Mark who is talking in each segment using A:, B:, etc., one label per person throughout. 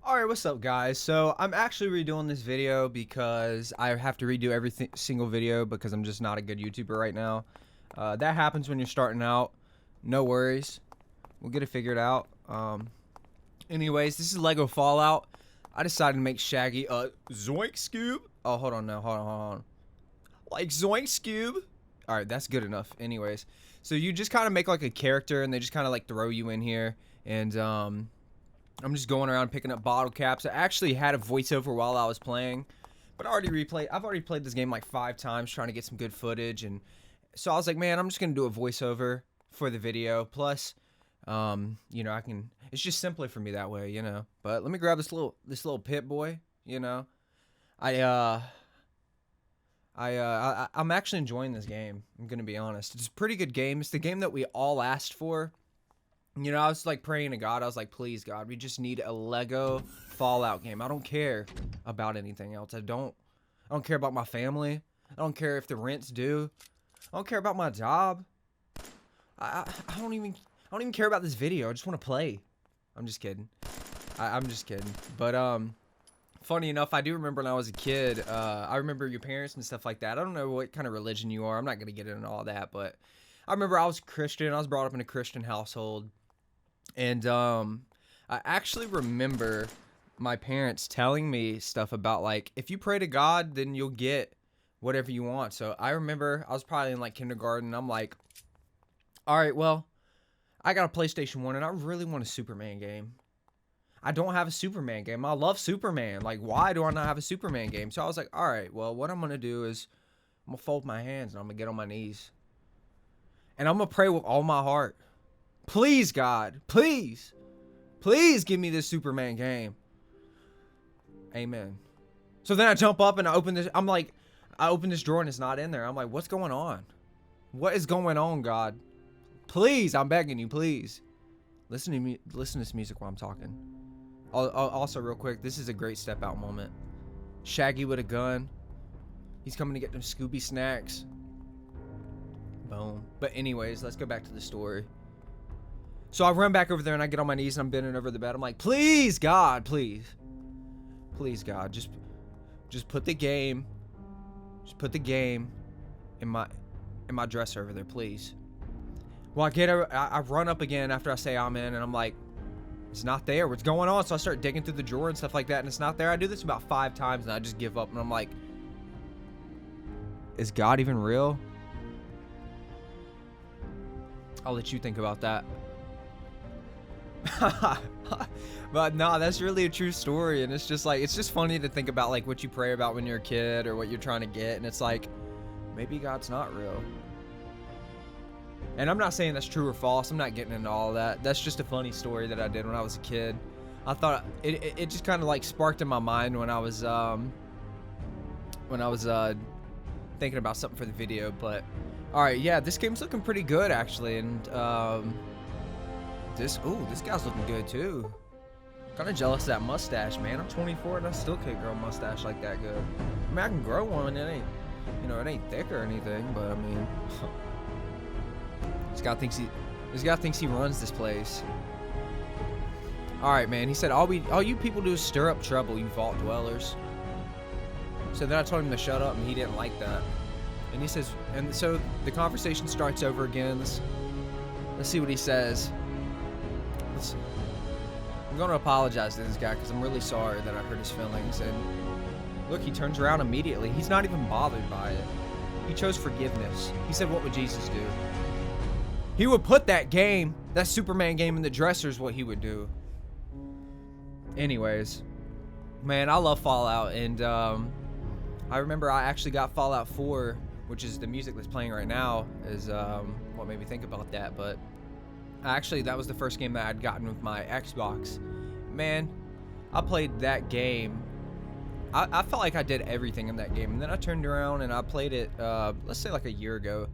A: Alright, what's up guys? So I'm actually redoing this video because I have to redo every single video because I'm just not a good YouTuber right now. That happens when you're starting out. No worries. We'll get it figured out. Anyways, this is Lego Fallout. I decided to make Shaggy a Zoink Scoob. Oh, hold on now. Hold on. Like Zoink Scoob. Alright, that's good enough. Anyways, so you just kind of make like a character and they just kind of like throw you in here. And I'm just going around picking up bottle caps. I actually had a voiceover while I was playing, but I've already played this game like 5 times trying to get some good footage, and so I was like, man, I'm just gonna do a voiceover for the video. Plus, you know, it's just simpler for me that way, you know. But let me grab this little pit boy, you know. I'm actually enjoying this game. I'm gonna be honest. It's a pretty good game. It's the game that we all asked for. You know, I was like praying to God. I was like, please, God, we just need a Lego Fallout game. I don't care about anything else. I don't care about my family. I don't care if the rent's due. I don't care about my job. I don't even care about this video. I just want to play. I'm just kidding. I'm just kidding. But funny enough, I do remember when I was a kid. I remember your parents and stuff like that. I don't know what kind of religion you are. I'm not gonna get into all that, but I remember I was Christian. I was brought up in a Christian household. And I actually remember my parents telling me stuff about like, if you pray to God, then you'll get whatever you want. So I remember I was probably in like kindergarten. I'm like, all right, well, I got a PlayStation 1 and I really want a Superman game. I don't have a Superman game. I love Superman. Like, why do I not have a Superman game? So I was like, all right, well, what I'm going to do is I'm going to fold my hands and I'm going to get on my knees. And I'm going to pray with all my heart. Please, God, please give me this Superman game. Amen. So then I jump up and I open this. I open this drawer and it's not in there. I'm like, what's going on? What is going on, God? Please, I'm begging you, please. Listen to this music while I'm talking. Also, real quick, this is a great step out moment. Shaggy with a gun. He's coming to get them Scooby snacks. Boom. But anyways, let's go back to the story. So I run back over there and I get on my knees and I'm bending over the bed. I'm like, please, God, please, God, just put the game, in my dresser over there, please. Well, I run up again after I say amen and I'm like, it's not there. What's going on? So I start digging through the drawer and stuff like that and it's not there. I do this about 5 times and I just give up and I'm like, is God even real? I'll let you think about that. But no, that's really a true story, and it's just funny to think about like what you pray about when you're a kid or what you're trying to get, and it's like maybe God's not real. And I'm not saying that's true or false. I'm not getting into all of that. That's just a funny story that I did when I was a kid. I thought it just kind of like sparked in my mind when I was thinking about something for the video. But all right, yeah, this game's looking pretty good actually, and this guy's looking good too. Kind of jealous of that mustache, man. I'm 24 and I still can't grow a mustache like that good. I mean, I can grow one and it ain't, you know, it ain't thick or anything, but I mean, this guy thinks he runs this place. All right, man. He said, all you people do is stir up trouble, you vault dwellers. So then I told him to shut up and he didn't like that. And he says, and so the conversation starts over again. Let's see what he says. I'm going to apologize to this guy because I'm really sorry that I hurt his feelings. And look, he turns around immediately. He's not even bothered by it. He chose forgiveness. He said, what would Jesus do? He would put that Superman game in the dresser is what he would do. Anyways, man, I love Fallout. And I remember I actually got Fallout 4, which is the music that's playing right now, is what made me think about that. But actually, that was the first game that I'd gotten with my Xbox. Man, I played that game. I felt like I did everything in that game. And then I turned around and I played it, let's say like a year ago.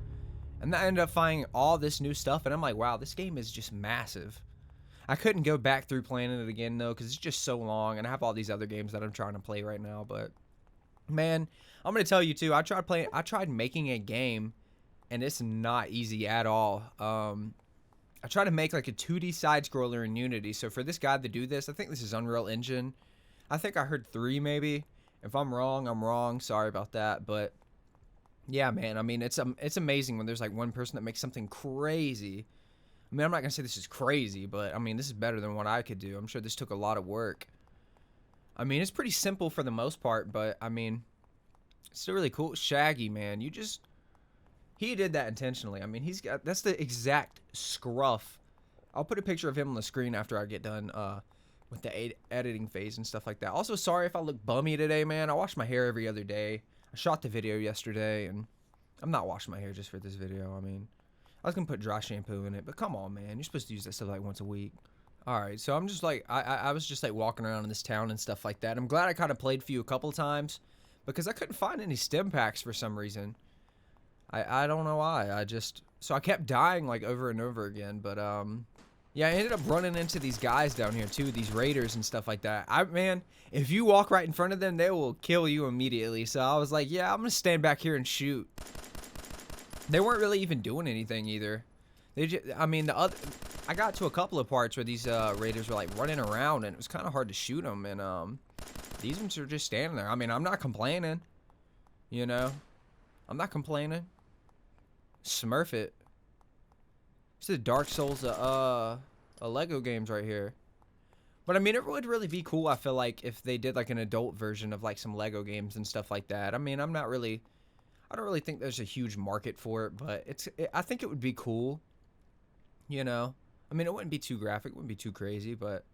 A: And I ended up finding all this new stuff. And I'm like, wow, this game is just massive. I couldn't go back through playing it again, though, because it's just so long. And I have all these other games that I'm trying to play right now. But, man, I'm going to tell you, too, I tried making a game. And it's not easy at all. I try to make like a 2D side scroller in Unity. So for this guy to do this, I think this is Unreal Engine. I think I heard 3 maybe. If I'm wrong, I'm wrong. Sorry about that. But yeah, man. I mean, it's amazing when there's like one person that makes something crazy. I mean, I'm not gonna say this is crazy, but I mean, this is better than what I could do. I'm sure this took a lot of work. I mean, it's pretty simple for the most part, but I mean, it's still really cool. Shaggy, man, he did that intentionally. I mean, that's the exact scruff. I'll put a picture of him on the screen after I get done with the editing phase and stuff like that. Also, sorry if I look bummy today, man. I wash my hair every other day. I shot the video yesterday, and I'm not washing my hair just for this video. I mean, I was gonna put dry shampoo in it, but come on, man. You're supposed to use that stuff like once a week. Alright, so I'm just like, I was just like walking around in this town and stuff like that. I'm glad I kind of played for you a couple times because I couldn't find any stim packs for some reason. I don't know why. So I kept dying like over and over again, but yeah, I ended up running into these guys down here too, these raiders and stuff like that. Man, if you walk right in front of them, they will kill you immediately. So I was like, yeah, I'm gonna stand back here and shoot. They weren't really even doing anything either. I mean, I got to a couple of parts where these raiders were like running around, and it was kind of hard to shoot them. And these ones are just standing there. I mean, I'm not complaining. You know, I'm not complaining. Smurf it. It's the Dark Souls Lego games right here. But I mean, it would really be cool, I feel like, if they did like an adult version of like some Lego games and stuff like that. I mean, I don't really think there's a huge market for it, but I think it would be cool. You know, I mean, it wouldn't be too graphic, it wouldn't be too crazy, but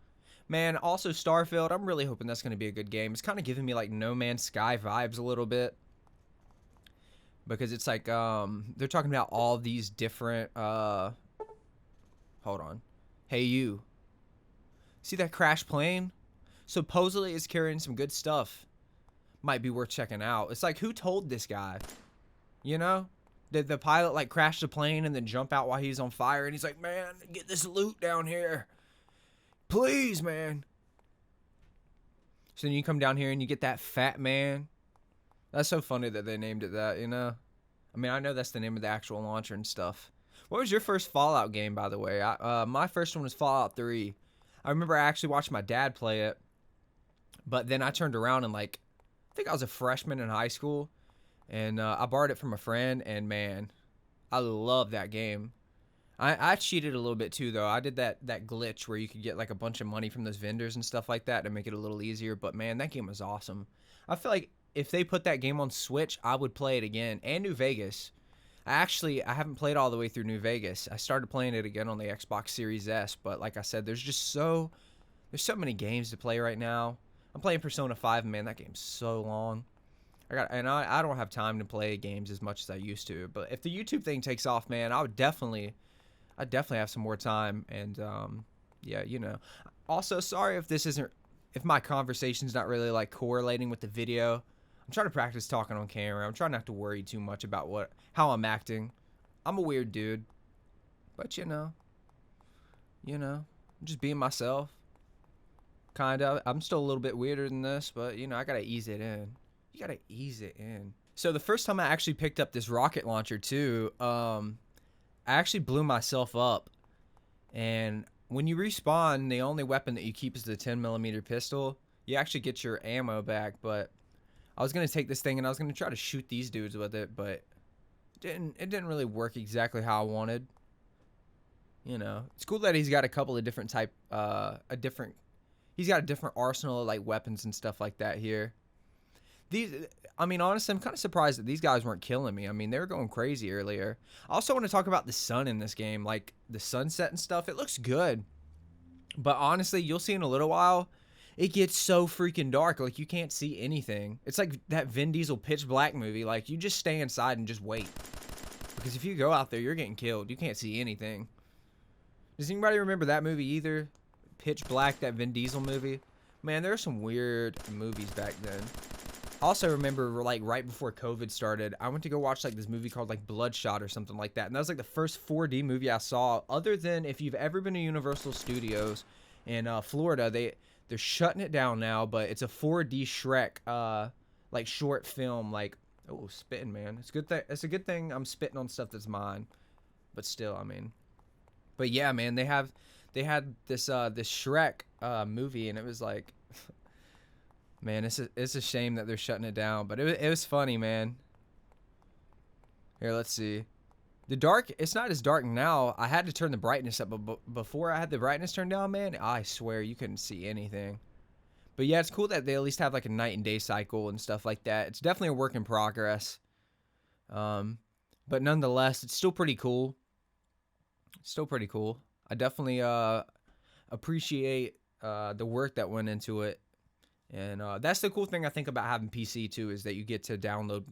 A: man, also Starfield, I'm really hoping that's going to be a good game. It's kind of giving me like No Man's Sky vibes a little bit, because it's like they're talking about all these different hold on, hey you, see that crash plane? Supposedly it's carrying some good stuff, might be worth checking out. It's like, who told this guy? You know, did the pilot like crash the plane and then jump out while he's on fire? And he's like, man, get this loot down here, please, man. So then you come down here and you get that fat man. That's so funny that they named it that, you know? I mean, I know that's the name of the actual launcher and stuff. What was your first Fallout game, by the way? My first one was Fallout 3. I remember I actually watched my dad play it, but then I turned around and like, I think I was a freshman in high school, and I borrowed it from a friend, and man, I love that game. I cheated a little bit too, though. I did that glitch where you could get like a bunch of money from those vendors and stuff like that to make it a little easier, but man, that game was awesome. I feel like if they put that game on Switch, I would play it again. And New Vegas. I haven't played all the way through New Vegas. I started playing it again on the Xbox Series S, but like I said, there's so many games to play right now. I'm playing Persona 5, and man, that game's so long. I don't have time to play games as much as I used to. But if the YouTube thing takes off, man, I'd definitely have some more time. And yeah, you know. Also, sorry if my conversation's not really like correlating with the video. I'm trying to practice talking on camera. I'm trying not to worry too much about how I'm acting. I'm a weird dude, but you know, I'm just being myself. Kind of. I'm still a little bit weirder than this, but you know, I gotta ease it in. You gotta ease it in. So the first time I actually picked up this rocket launcher too, I actually blew myself up. And when you respawn, the only weapon that you keep is the 10mm pistol. You actually get your ammo back, but I was gonna take this thing and I was gonna try to shoot these dudes with it, but it didn't really work exactly how I wanted. You know, it's cool that he's got a couple of different he's got a different arsenal of like weapons and stuff like that here. I mean, honestly, I'm kind of surprised that these guys weren't killing me. I mean, they were going crazy earlier. I also want to talk about the sun in this game, like the sunset and stuff. It looks good, but honestly, you'll see in a little while, it gets so freaking dark. Like, you can't see anything. It's like that Vin Diesel Pitch Black movie. Like, you just stay inside and just wait, because if you go out there, you're getting killed. You can't see anything. Does anybody remember that movie either? Pitch Black, that Vin Diesel movie. Man, there are some weird movies back then. Also remember, like, right before COVID started, I went to go watch like this movie called like Bloodshot or something like that, and that was like the first 4D movie I saw, other than if you've ever been to Universal Studios in Florida. They're shutting it down now, but it's a 4D Shrek like short film. Like, oh, spitting, man, it's a good thing I'm spitting on stuff that's mine, but still, I mean, But yeah, man, they had this Shrek movie, and it was like, man, it's a shame that they're shutting it down. But it was funny, man. Here, let's see. The dark, it's not as dark now. I had to turn the brightness up, but before I had the brightness turned down, man, I swear you couldn't see anything. But yeah, it's cool that they at least have like a night and day cycle and stuff like that. It's definitely a work in progress. But nonetheless, it's still pretty cool. Still pretty cool. I definitely appreciate the work that went into it. And that's the cool thing I think about having PC too, is that you get to download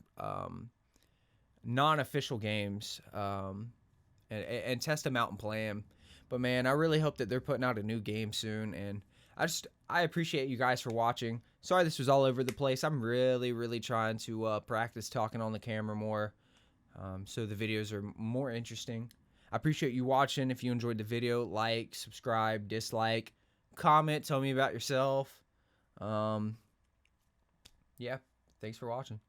A: non-official games and test them out and play them. But man, I really hope that they're putting out a new game soon. And I appreciate you guys for watching. Sorry this was all over the place. I'm really trying to practice talking on the camera more, so the videos are more interesting. I appreciate you watching. If you enjoyed the video, like, subscribe, dislike, comment, tell me about yourself. Yeah, thanks for watching.